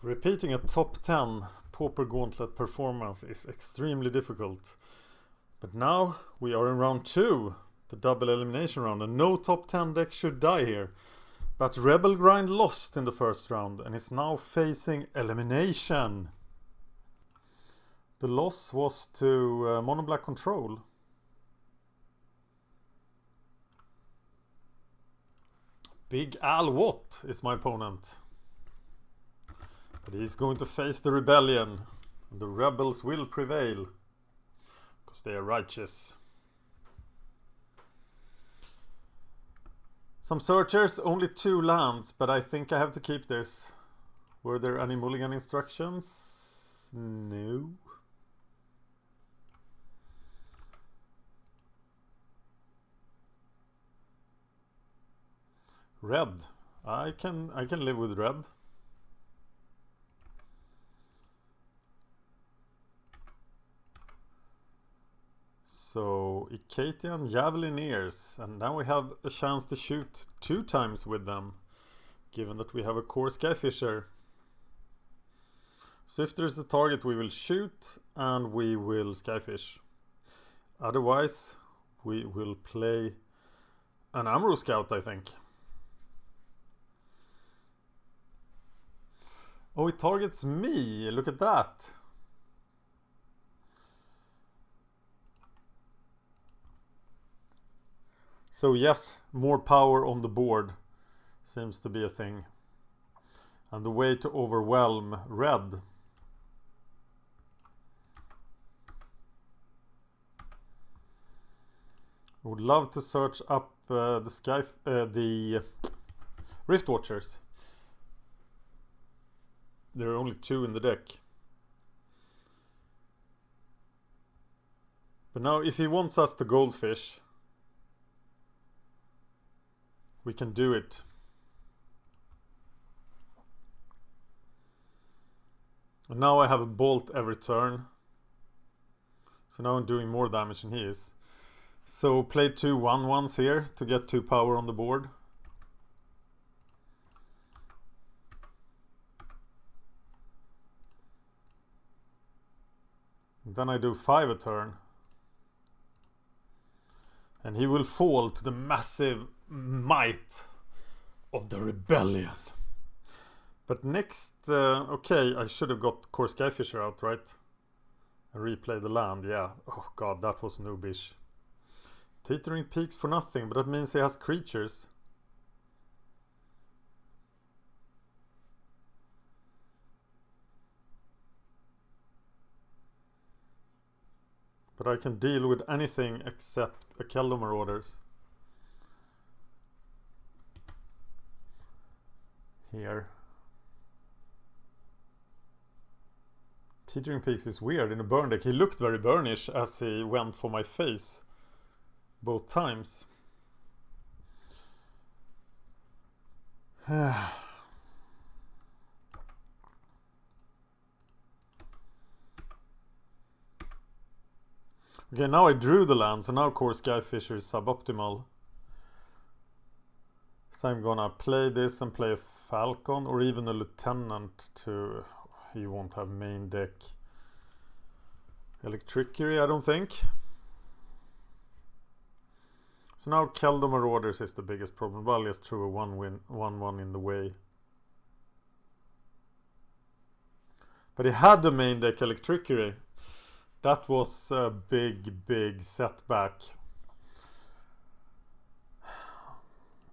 Repeating a top 10 Pauper Gauntlet performance is extremely difficult. But now we are in round 2, the double elimination round, and no top 10 deck should die here. But Rebel Grind lost in the first round and is now facing elimination. The loss was to Mono Black Control. Big Al Watt is my opponent. But he's going to face the rebellion. And the rebels will prevail. Because they are righteous. Some searchers, only 2 lands, but I think I have to keep this. Were there any mulligan instructions? No. Red. I can live with red. So Icatian Javelineers, and now we have a chance to shoot 2 times with them, given that we have a core Skyfisher. So if there's a target we will shoot and we will Skyfish. Otherwise we will play an Amro Scout, I think. Oh, it targets me, look at that. So yes, more power on the board seems to be a thing. And the way to overwhelm red. I would love to search up the Rift Watchers. There are only 2 in the deck. But now if he wants us to goldfish, we can do it. And now I have a bolt every turn. So now I'm doing more damage than he is. So play 2 1/1s here to get 2 power on the board. And then I do 5 a turn. And he will fall to the massive might of the rebellion. But next, okay, I should have got core Skyfisher out, right? And replay the land, yeah. Oh god, that was noobish. Teetering Peaks for nothing, but that means he has creatures. But I can deal with anything except a Keldor Marauders. Here. Teetering Peaks is weird in a burn deck. He looked very burnish as he went for my face both times. Okay, now I drew the land, so now core Skyfisher is suboptimal. So I'm gonna play this and play a Falcon or even a Lieutenant to... He won't have main deck Electricity, I don't think. So now Keldor Marauders is the biggest problem. Well, just threw a 1-1 in the way. But he had the main deck Electricity. That was a big setback.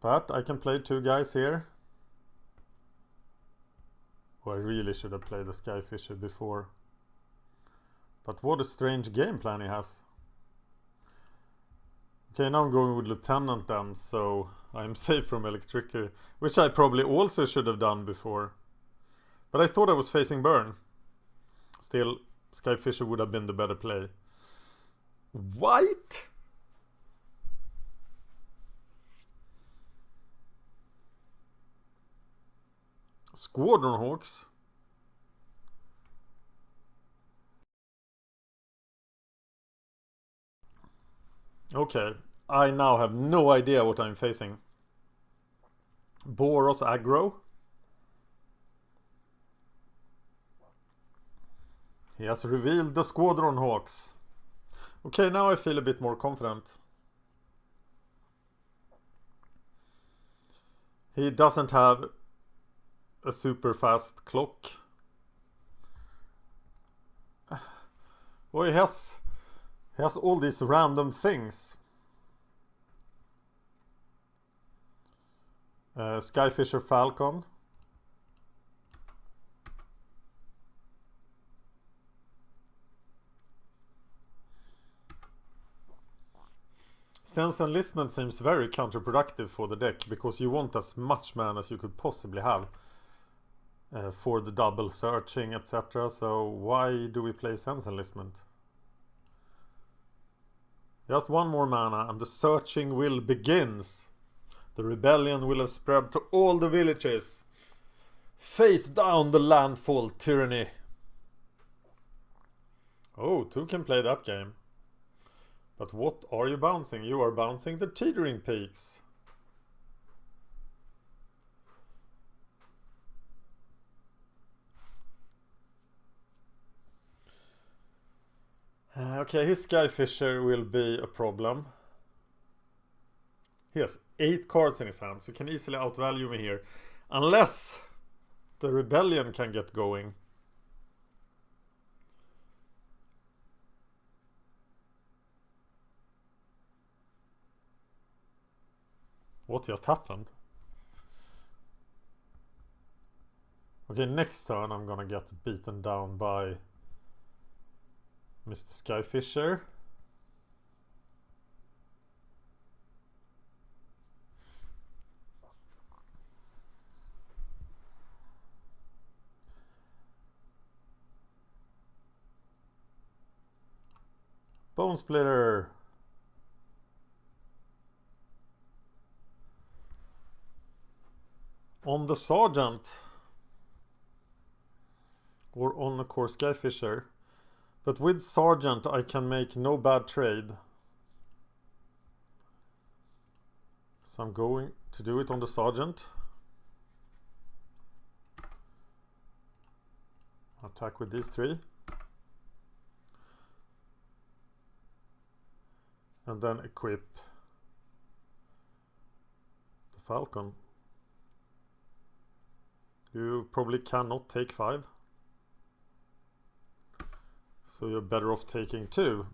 But I can play 2 guys here. Oh, I really should have played the Skyfisher before. But what a strange game plan he has. Okay, now I'm going with Lieutenant then, so I'm safe from Electricity. Which I probably also should have done before. But I thought I was facing burn. Still, Skyfisher would have been the better play. White? Squadron Hawks? Okay, I now have no idea what I'm facing. Boros aggro. He has revealed the Squadron Hawks. Okay, now I feel a bit more confident. He doesn't have a super fast clock. Well, he has all these random things. Skyfisher Falcon. Sense Enlistment seems very counterproductive for the deck, because you want as much mana as you could possibly have for the double searching, etc. So why do we play Sense Enlistment? Just one more mana and the searching will begins. The rebellion will have spread to all the villages. Face down the Landfall tyranny. Oh, two can play that game. But what are you bouncing? You are bouncing the Teetering Peaks. Okay, his Skyfisher will be a problem. He has 8 cards in his hand, so he can easily outvalue me here. Unless the rebellion can get going. What just happened? Okay, next turn I'm gonna get beaten down by Mr. Skyfisher. Bone Splitter. On the Sergeant. Or on the core Skyfisher. But with Sergeant I can make no bad trade. So I'm going to do it on the Sergeant. Attack with these 3. And then equip the Falcon. You probably cannot take 5. So you're better off taking 2.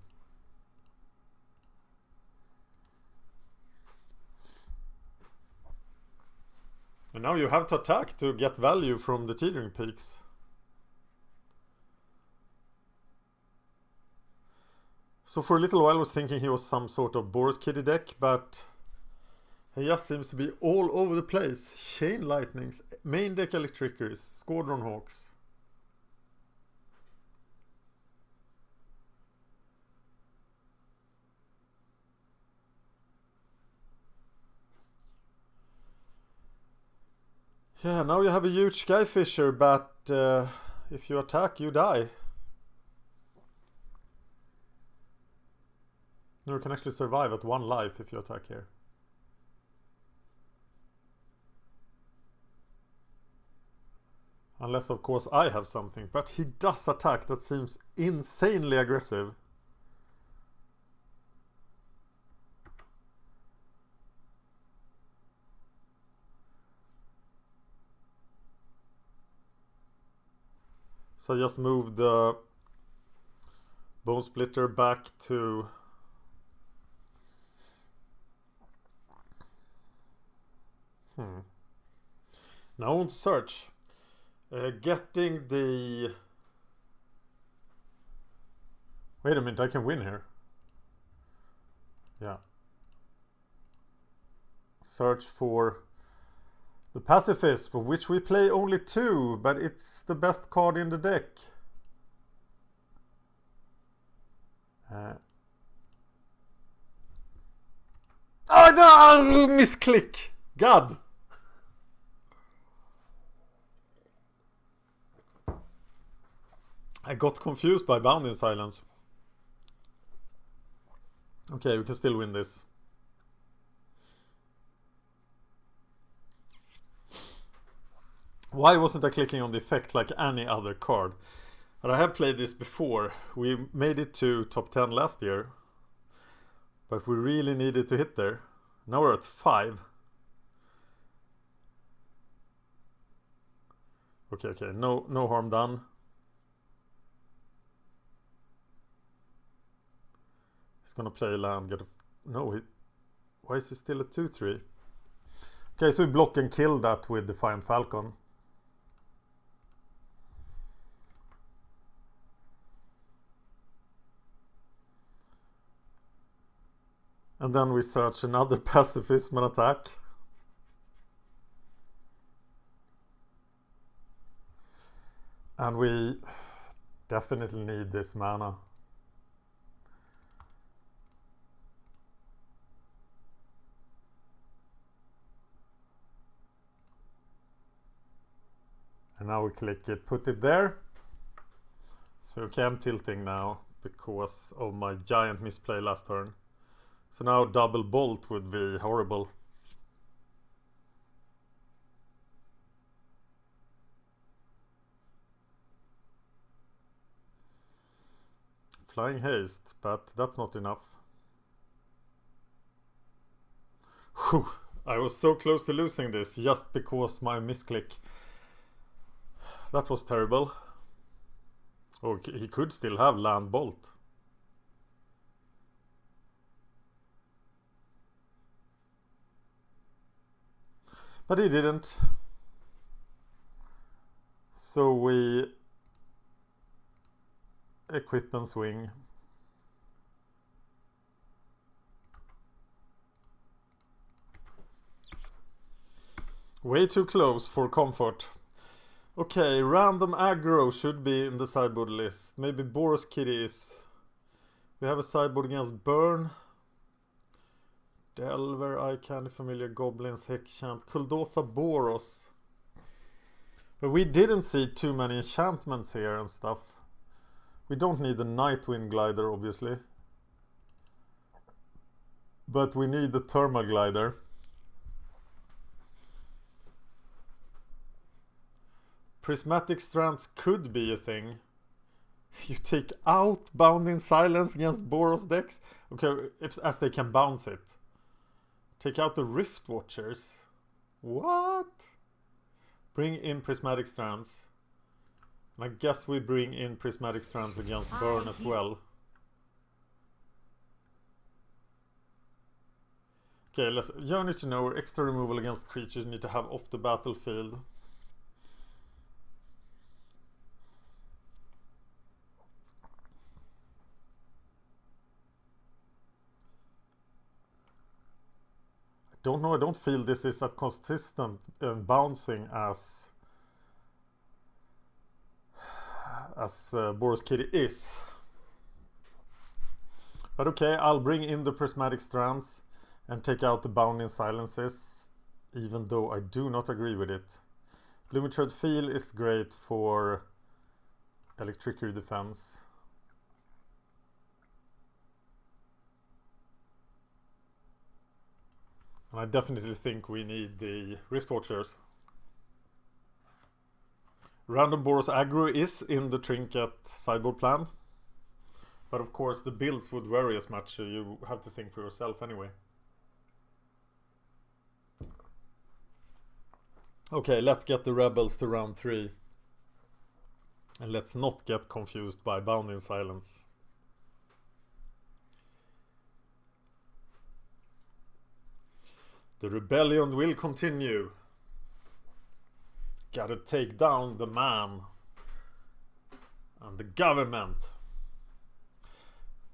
And now you have to attack to get value from the Teetering Peaks. So for a little while I was thinking he was some sort of Boros Kitty deck, but he just seems to be all over the place. Chain Lightnings, main deck Electricers, Squadron Hawks. Yeah, now you have a huge Skyfisher, but if you attack, you die. You can actually survive at 1 life if you attack here. Unless, of course, I have something. But he does attack. That seems insanely aggressive. So I just moved the Bone Splitter back to... Now on search. Getting the... Wait a minute, I can win here. Yeah. Search for the Pacifist, for which we play only 2, but it's the best card in the deck. Oh no! Misclick! God! I got confused by Bound in Silence. Okay, we can still win this. Why wasn't I clicking on the effect like any other card? But I have played this before. We made it to top 10 last year. But we really needed to hit there. Now we're at 5. Okay. No harm done. He's gonna play land, get a... No, why is he still at 2-3? Okay, so we block and kill that with Defiant Falcon. And then we search another pacifism and attack. And we definitely need this mana. And now we click it, put it there. So okay, I'm tilting now because of my giant misplay last turn. So now double bolt would be horrible. Flying haste, but that's not enough. Whew, I was so close to losing this just because my misclick. That was terrible. Oh, he could still have land bolt. But he didn't. So we equip and swing. Way too close for comfort. Okay, random aggro should be in the sideboard list. Maybe Boros Kitty is. We have a sideboard against Burn. Delver, Eye Candy, Familiar, Goblins, Hexchant, Kuldotha, Boros. But we didn't see too many enchantments here and stuff. We don't need the Nightwind Glider, obviously. But we need the Thermal Glider. Prismatic Strands could be a thing. You take out Bounding Silence against Boros decks. Okay, as they can bounce it. Take out the Rift Watchers. What? Bring in Prismatic Strands. And I guess we bring in Prismatic Strands against Burn as well. Okay, let's Journey to Nowhere. Extra removal against creatures you need to have off the battlefield. Don't know, I don't feel this is as consistent and bouncing as Boros Kitty is. But okay, I'll bring in the Prismatic Strands and take out the Bounding Silences, even though I do not agree with it. Lumitread Feel is great for Electricity defense. And I definitely think we need the Rift Watchers. Random Boros aggro is in the Trinket sideboard plan. But of course the builds would vary as much, so you have to think for yourself anyway. Okay, let's get the Rebels to round 3. And let's not get confused by Bounding Silence. The rebellion will continue. Gotta take down the man and the government.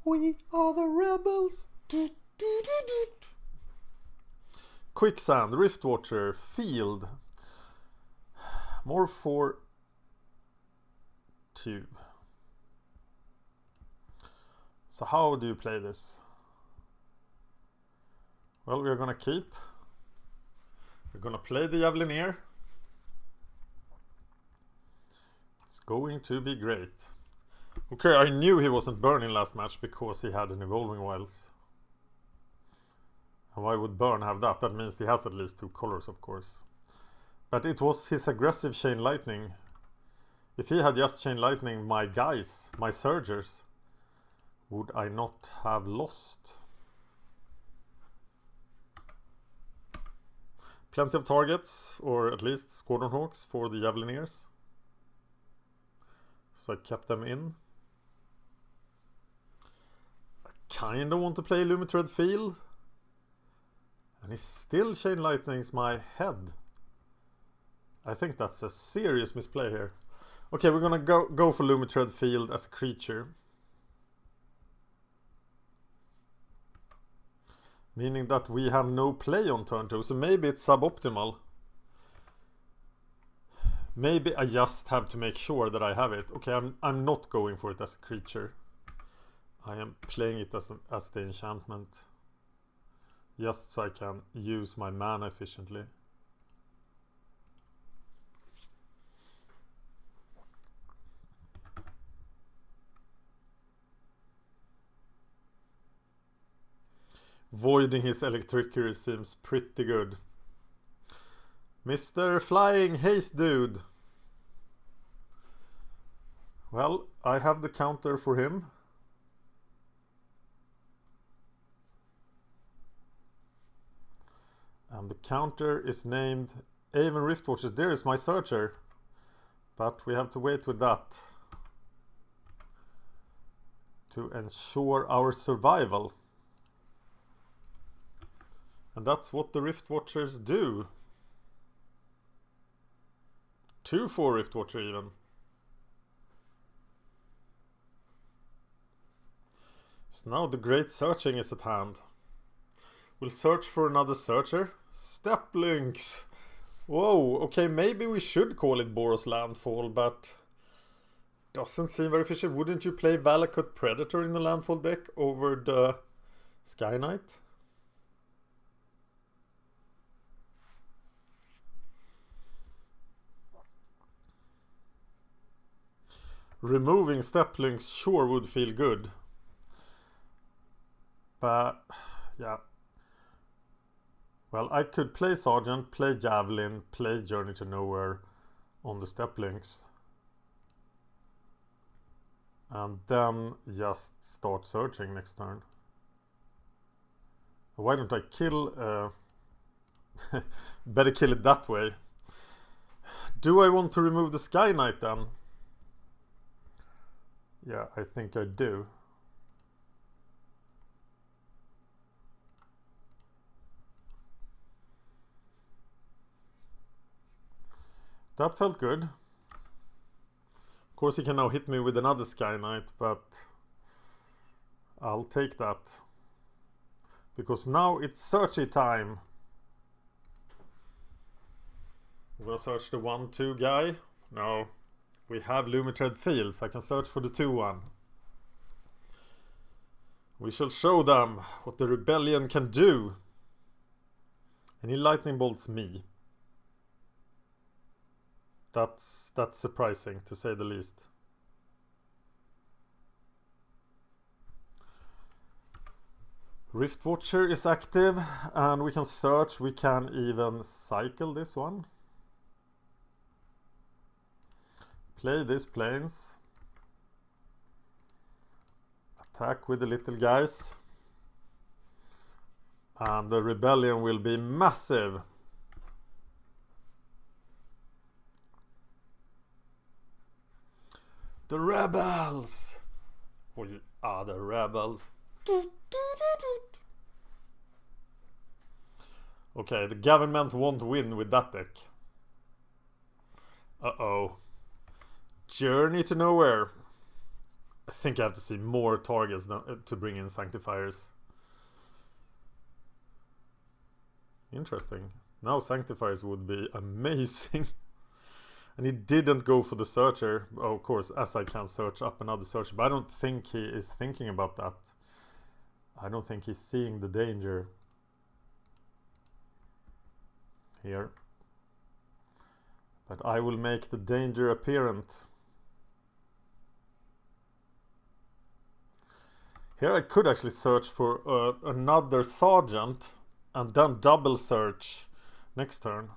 We are the rebels. Quicksand, Rift Watcher, Field. More for 2. So how do you play this? Well, we're gonna keep. We're gonna play the Javelineer. It's going to be great. Okay, I knew he wasn't burning last match because he had an Evolving Wilds. And why would Burn have that? That means he has at least 2 colors, of course. But it was his aggressive Chain Lightning If he had just Chain Lightning my guys, my Surgers, would I not have lost? Plenty of targets, or at least Squadron Hawks for the Javelineers. So I kept them in. I kinda want to play Lumitred Field. And he still Chain Lightnings my head. I think that's a serious misplay here. Okay, we're gonna go for Lumitred Field as a creature. Meaning that we have no play on turn 2, so maybe it's suboptimal. Maybe I just have to make sure that I have it. Okay, I'm not going for it as a creature. I am playing it as the enchantment. Just so I can use my mana efficiently. Voiding his Electricity seems pretty good. Mr. Flying Haste Dude. Well, I have the counter for him. And the counter is named Aven Riftwatcher. There is my Searcher. But we have to wait with that to ensure our survival. And that's what the Riftwatchers do. 2-4 Riftwatcher even. So now the great searching is at hand. We'll search for another Searcher. Step Links. Whoa, okay, maybe we should call it Boros Landfall, but doesn't seem very efficient. Wouldn't you play Valakut Predator in the Landfall deck over the Sky Knight? Removing Step Links sure would feel good. But, yeah. Well, I could play Sergeant, play Javelin, play Journey to Nowhere on the Step Links. And then just start searching next turn. Why don't I kill... better kill it that way. Do I want to remove the Sky Knight then? Yeah, I think I do. That felt good. Of course he can now hit me with another Sky Knight, but I'll take that. Because now it's searchy time. I'm gonna search the 1-2 guy. No. We have Lumitred Fields. I can search for the 2-1. We shall show them what the rebellion can do. And he lightning bolts me. That's surprising, to say the least. Riftwatcher is active, and we can search. We can even cycle this one. Play these planes. Attack with the little guys. And the rebellion will be massive. The rebels! We are the rebels. Okay, the government won't win with that deck. Uh-oh. Journey to Nowhere. I think I have to see more targets to bring in Sanctifiers. Interesting. Now Sanctifiers would be amazing. And he didn't go for the Searcher. Oh, of course, as I can search up another Searcher. But I don't think he is thinking about that. I don't think he's seeing the danger here. But I will make the danger apparent. Here I could actually search for another Sergeant and then double search next turn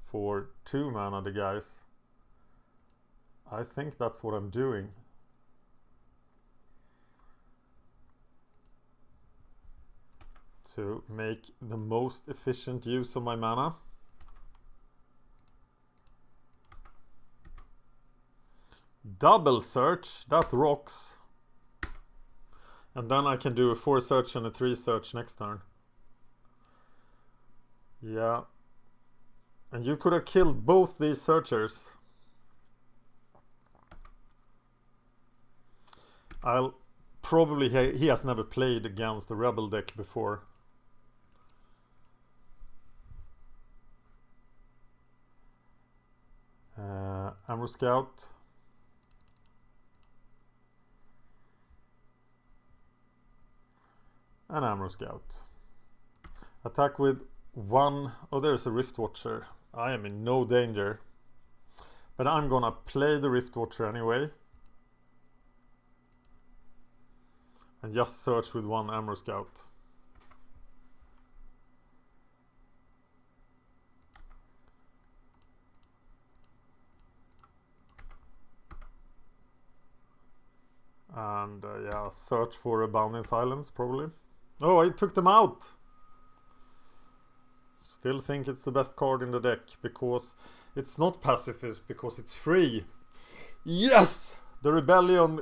for 2 mana the guys. I think that's what I'm doing. To make the most efficient use of my mana. Double search, that rocks. And then I can do a 4 search and a 3 search next turn. Yeah. And you could have killed both these searchers. I'll probably, he has never played against a rebel deck before. Ammo Scout. And Ammo Scout. Attack with 1. Oh, there's a Rift Watcher. I am in no danger. But I'm gonna play the Rift Watcher anyway. And just search with 1 Ammo Scout. And yeah, search for a Bounding Silence probably. Oh, I took them out! Still think it's the best card in the deck because it's not pacifist, because it's free. Yes! The rebellion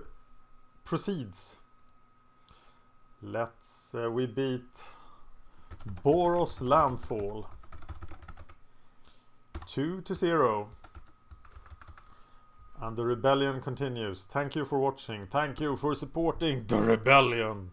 proceeds. Let's we beat Boros Landfall 2-0. And the rebellion continues. Thank you for watching. Thank you for supporting the rebellion.